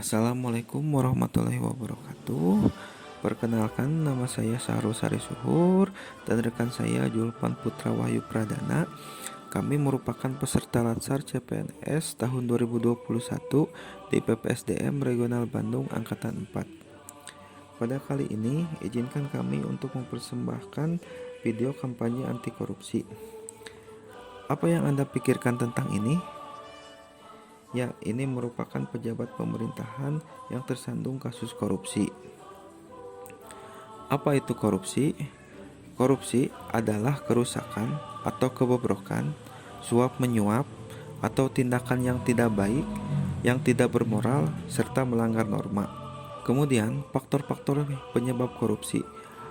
Assalamualaikum warahmatullahi wabarakatuh. Perkenalkan, nama saya Sahrul Sari Suhur dan rekan saya Julpan Putra Wahyu Pradana. Kami merupakan peserta Latsar CPNS tahun 2021 di PPSDM Regional Bandung Angkatan 4. Pada kali ini, izinkan kami untuk mempersembahkan video kampanye anti korupsi. Apa yang Anda pikirkan tentang ini? Ya, ini merupakan pejabat pemerintahan yang tersandung kasus korupsi. Apa itu korupsi? Korupsi adalah kerusakan atau kebobrokan, suap menyuap, atau tindakan yang tidak baik, yang tidak bermoral, serta melanggar norma. Kemudian, faktor-faktor penyebab korupsi.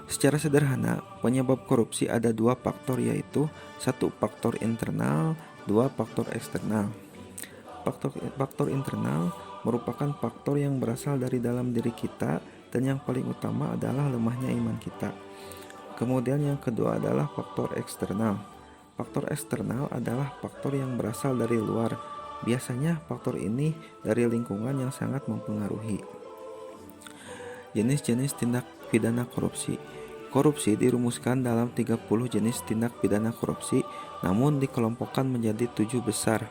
Secara sederhana, penyebab korupsi ada dua faktor, yaitu satu faktor internal, dua faktor eksternal. Faktor internal merupakan faktor yang berasal dari dalam diri kita dan yang paling utama adalah lemahnya iman kita. Kemudian yang kedua adalah faktor eksternal. Faktor eksternal adalah faktor yang berasal dari luar. Biasanya faktor ini dari lingkungan yang sangat mempengaruhi. Jenis-jenis tindak pidana korupsi. Korupsi dirumuskan dalam 30 jenis tindak pidana korupsi, namun dikelompokkan menjadi 7 besar.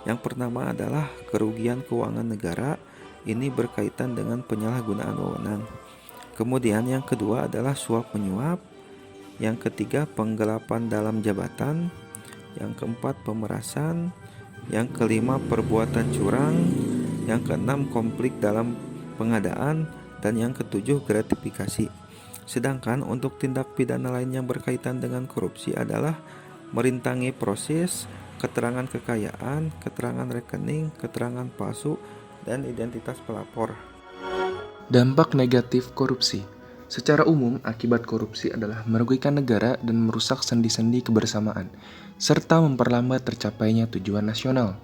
Yang pertama adalah kerugian keuangan negara, ini berkaitan dengan penyalahgunaan wewenang. Kemudian yang kedua adalah suap menyuap, yang ketiga penggelapan dalam jabatan, yang keempat pemerasan, yang kelima perbuatan curang, yang keenam konflik dalam pengadaan, dan yang ketujuh gratifikasi. Sedangkan untuk tindak pidana lain yang berkaitan dengan korupsi adalah merintangi proses, keterangan kekayaan, keterangan rekening, keterangan palsu, dan identitas pelapor. Dampak negatif korupsi. Secara umum, akibat korupsi adalah merugikan negara dan merusak sendi-sendi kebersamaan, serta memperlambat tercapainya tujuan nasional.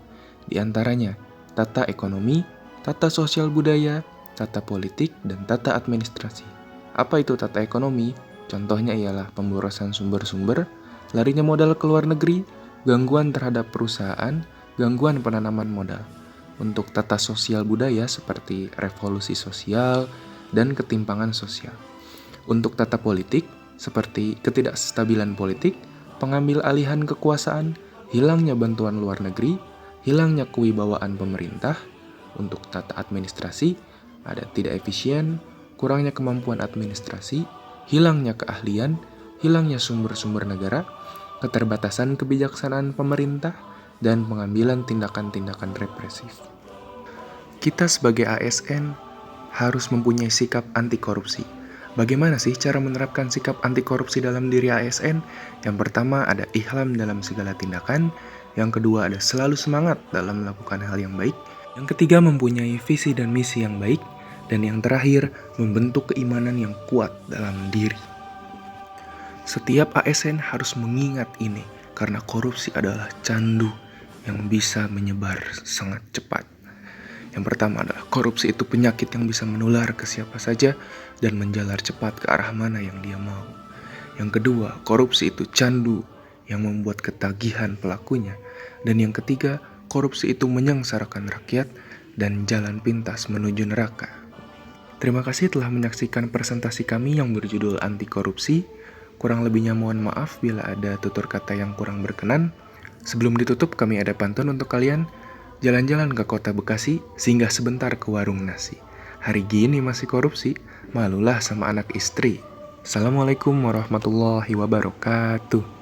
Di antaranya, tata ekonomi, tata sosial budaya, tata politik, dan tata administrasi. Apa itu tata ekonomi? Contohnya ialah pemborosan sumber-sumber, larinya modal ke luar negeri, gangguan terhadap perusahaan, gangguan penanaman modal. Untuk tata sosial budaya seperti revolusi sosial dan ketimpangan sosial. Untuk tata politik seperti ketidakstabilan politik, pengambil alihan kekuasaan, hilangnya bantuan luar negeri, hilangnya kewibawaan pemerintah. Untuk tata administrasi ada tidak efisien, kurangnya kemampuan administrasi, hilangnya keahlian, hilangnya sumber-sumber negara, keterbatasan kebijaksanaan pemerintah, dan pengambilan tindakan-tindakan represif. Kita sebagai ASN harus mempunyai sikap anti korupsi. Bagaimana sih cara menerapkan sikap anti korupsi dalam diri ASN? Yang pertama ada ihlam dalam segala tindakan, yang kedua ada selalu semangat dalam melakukan hal yang baik, yang ketiga mempunyai visi dan misi yang baik, dan yang terakhir membentuk keimanan yang kuat dalam diri. Setiap ASN harus mengingat ini, karena korupsi adalah candu yang bisa menyebar sangat cepat. Yang pertama adalah korupsi itu penyakit yang bisa menular ke siapa saja dan menjalar cepat ke arah mana yang dia mau. Yang kedua, korupsi itu candu yang membuat ketagihan pelakunya. Dan yang ketiga, korupsi itu menyengsarakan rakyat dan jalan pintas menuju neraka. Terima kasih telah menyaksikan presentasi kami yang berjudul anti korupsi. Kurang lebihnya mohon maaf bila ada tutur kata yang kurang berkenan. Sebelum ditutup, kami ada pantun untuk kalian. Jalan-jalan ke kota Bekasi, singgah sebentar ke warung nasi. Hari gini masih korupsi, malulah sama anak istri. Assalamualaikum warahmatullahi wabarakatuh.